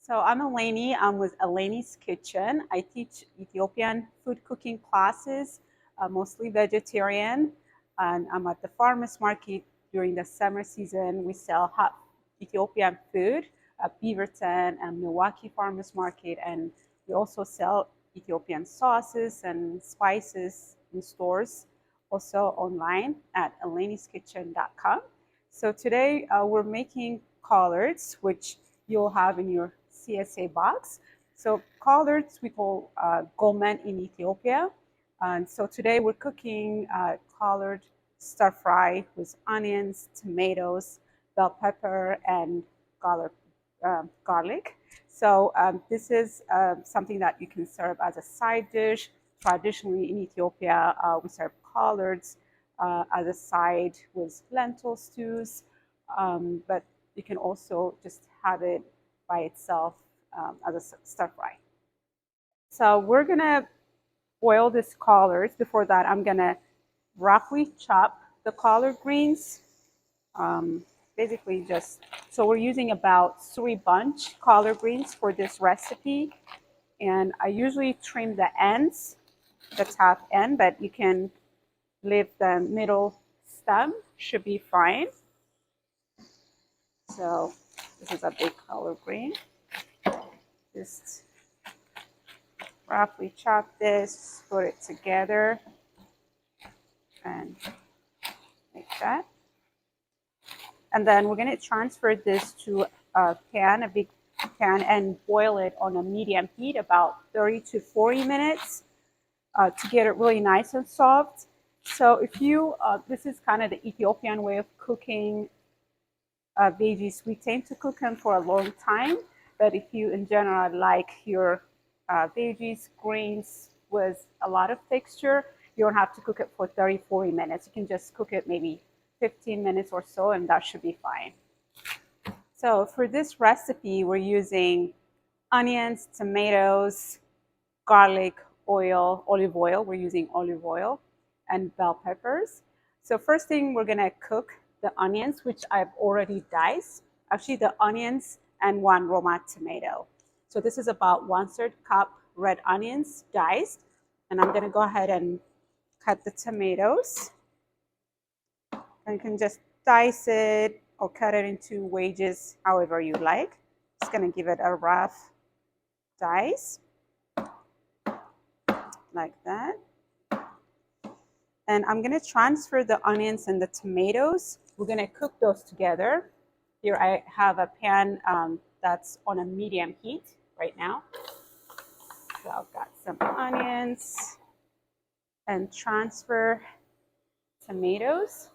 So I'm Eleni. I'm with Eleni's Kitchen. I teach Ethiopian food cooking classes, mostly vegetarian. And I'm at the farmers market during the summer season. We sell hot Ethiopian food at Beaverton and Milwaukee Farmers Market. And we also sell Ethiopian sauces and spices in stores, also online at eleniskitchen.com. So today we're making collards, which you'll have in your CSA box. So collards we call Gomen in Ethiopia. And so today we're cooking collard stir fry with onions, tomatoes, bell pepper, and garlic. So this is something that you can serve as a side dish. Traditionally in Ethiopia, we serve collards as a side with lentil stews, but you can also just have it by itself as a stir fry. So we're gonna boil this collards. Before that, I'm gonna roughly chop the collard greens. Basically so we're using about 3 bunch collard greens for this recipe. And I usually trim the ends, the top end, but you can leave the middle stem, should be fine. So this is a big collard green. Just roughly chop this, put it together, and like that. And then we're going to transfer this to a big pan, and boil it on a medium heat about 30 to 40 minutes to get it really nice and soft. So if you, this is kind of the Ethiopian way of cooking veggies. We tend to cook them for a long time, but if you in general like your veggies, greens with a lot of texture, you don't have to cook it for 30, 40 minutes. You can just cook it maybe 15 minutes or so, and that should be fine. So for this recipe, we're using onions, tomatoes, garlic, olive oil. We're using olive oil and bell peppers. So first thing, we're gonna cook the onions, which I've already diced. Actually, the onions and 1 Roma tomato. So this is about 1/3 cup red onions diced. And I'm gonna go ahead and cut the tomatoes. And you can just dice it or cut it into wedges, however you like. Just gonna give it a rough dice, like that. And I'm gonna transfer the onions and the tomatoes. We're gonna cook those together. Here I have a pan that's on a medium heat right now. So I've got some onions and transfer tomatoes.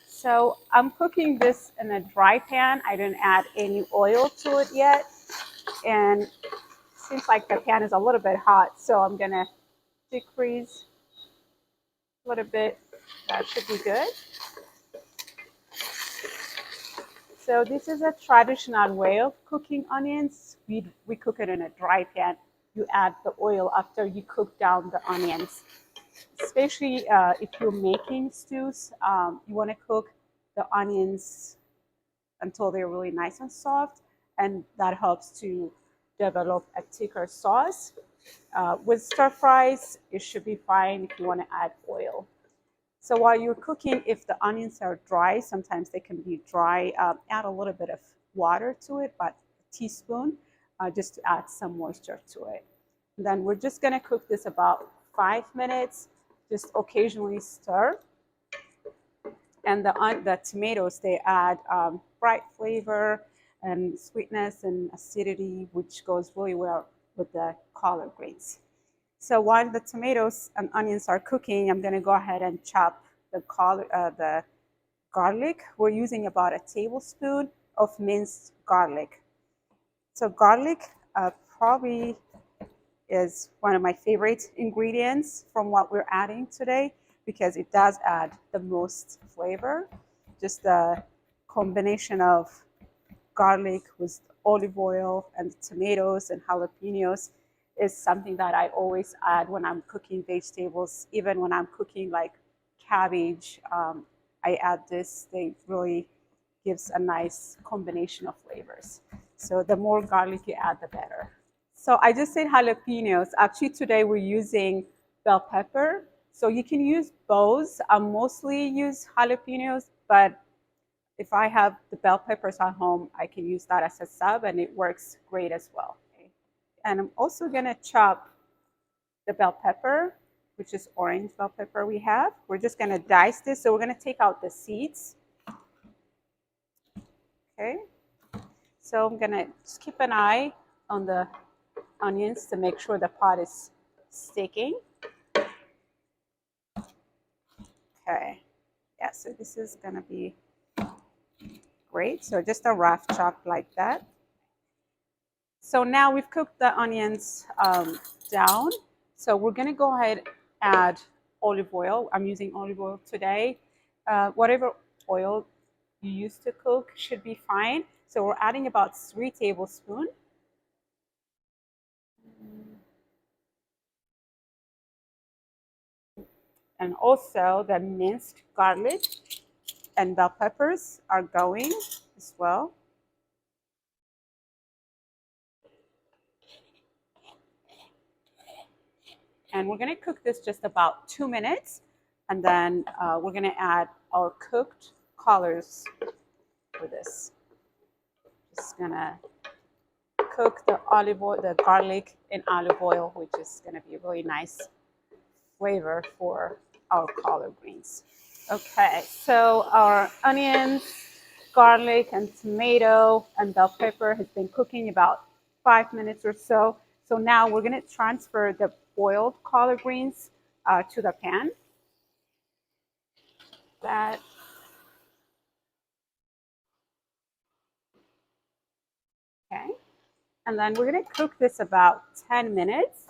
So I'm cooking this in a dry pan. I didn't add any oil to it yet. And it seems like the pan is a little bit hot, so I'm gonna decrease a little bit. That should be good. So this is a traditional way of cooking onions. We cook it in a dry pan. You add the oil after you cook down the onions. Especially if you're making stews, you want to cook the onions until they're really nice and soft, and that helps to develop a thicker sauce. With stir fries, it should be fine if you want to add oil. So while you're cooking, if the onions are dry, sometimes they can be dry, add a little bit of water to it, about a teaspoon, just to add some moisture to it. And then we're just gonna cook this about 5 minutes, just occasionally stir. And the tomatoes, they add bright flavor and sweetness and acidity, which goes really well with the collard greens. So while the tomatoes and onions are cooking, I'm gonna go ahead and chop the garlic. We're using about a tablespoon of minced garlic. So garlic probably is one of my favorite ingredients from what we're adding today, because it does add the most flavor. Just the combination of garlic with olive oil and tomatoes and jalapenos is something that I always add when I'm cooking vegetables. Even when I'm cooking like cabbage, I add this. They really gives a nice combination of flavors. So the more garlic you add, the better. So I just said jalapenos. Actually, today we're using bell pepper. So you can use both. I mostly use jalapenos, but if I have the bell peppers at home, I can use that as a sub and it works great as well. Okay. And I'm also gonna chop the bell pepper, which is orange bell pepper we have. We're just gonna dice this. So we're gonna take out the seeds. Okay. So I'm gonna just keep an eye on the onions to make sure the pot is sticking. Okay. Yeah, so this is gonna be great. So just a rough chop like that. So now we've cooked the onions down. So we're gonna go ahead and add olive oil. I'm using olive oil today. Whatever oil you use to cook should be fine. So we're adding about 3 tablespoons. And also the minced garlic and bell peppers are going as well. And we're gonna cook this just about 2 minutes. And then we're gonna add our cooked collards for this. Just gonna cook the olive oil, the garlic in olive oil, which is gonna be a really nice flavor for our collard greens. Okay, so our onions, garlic, and tomato and bell pepper has been cooking about 5 minutes or so. So now we're gonna transfer the boiled collard greens to the pan. That. Okay, and then we're gonna cook this about 10 minutes.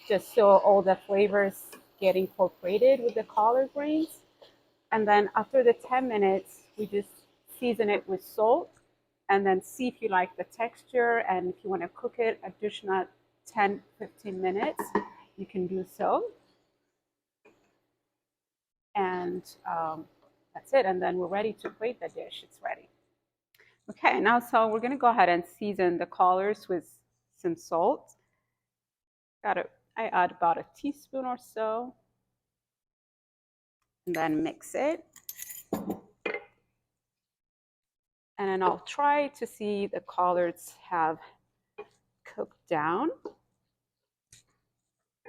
Just so all the flavors get incorporated with the collard greens. And then after the 10 minutes, we just season it with salt and then see if you like the texture. And if you want to cook it additional 10, 15 minutes, you can do so. And that's it. And then we're ready to plate the dish. It's ready. Okay, now so we're going to go ahead and season the collards with some salt. I add about a teaspoon or so. And then mix it. And then I'll try to see the collards have cooked down.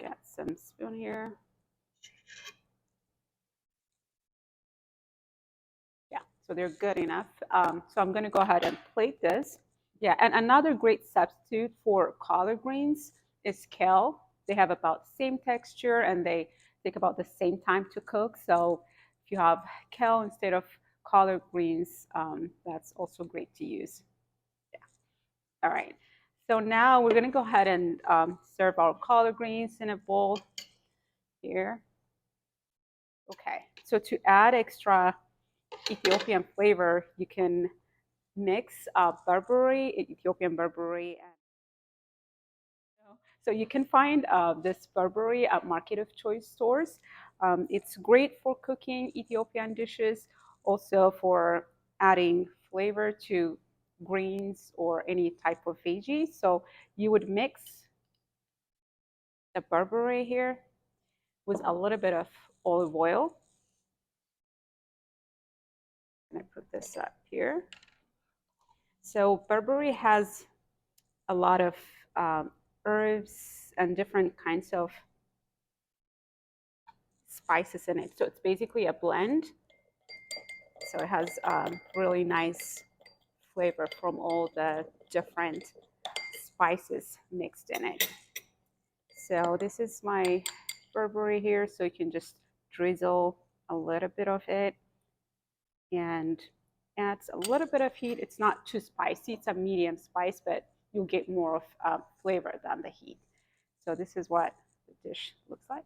Get some spoon here. Yeah, so they're good enough. So I'm going to go ahead and plate this. Yeah, and another great substitute for collard greens is kale. They have about the same texture and they take about the same time to cook. So if you have kale instead of collard greens, that's also great to use. Yeah. All right. So now we're going to go ahead and serve our collard greens in a bowl here. Okay. So to add extra Ethiopian flavor, you can mix Ethiopian Burberry. So you can find this Burberry at Market of Choice stores. It's great for cooking Ethiopian dishes, also for adding flavor to greens or any type of veggie. So you would mix the Burberry here with a little bit of olive oil. And I put this up here. So Burberry has a lot of herbs and different kinds of spices in it. So it's basically a blend. So it has really nice flavor from all the different spices mixed in it. So this is my Burberry here. So you can just drizzle a little bit of it and adds a little bit of heat. It's not too spicy. It's a medium spice, but you'll get more of flavor than the heat. So this is what the dish looks like.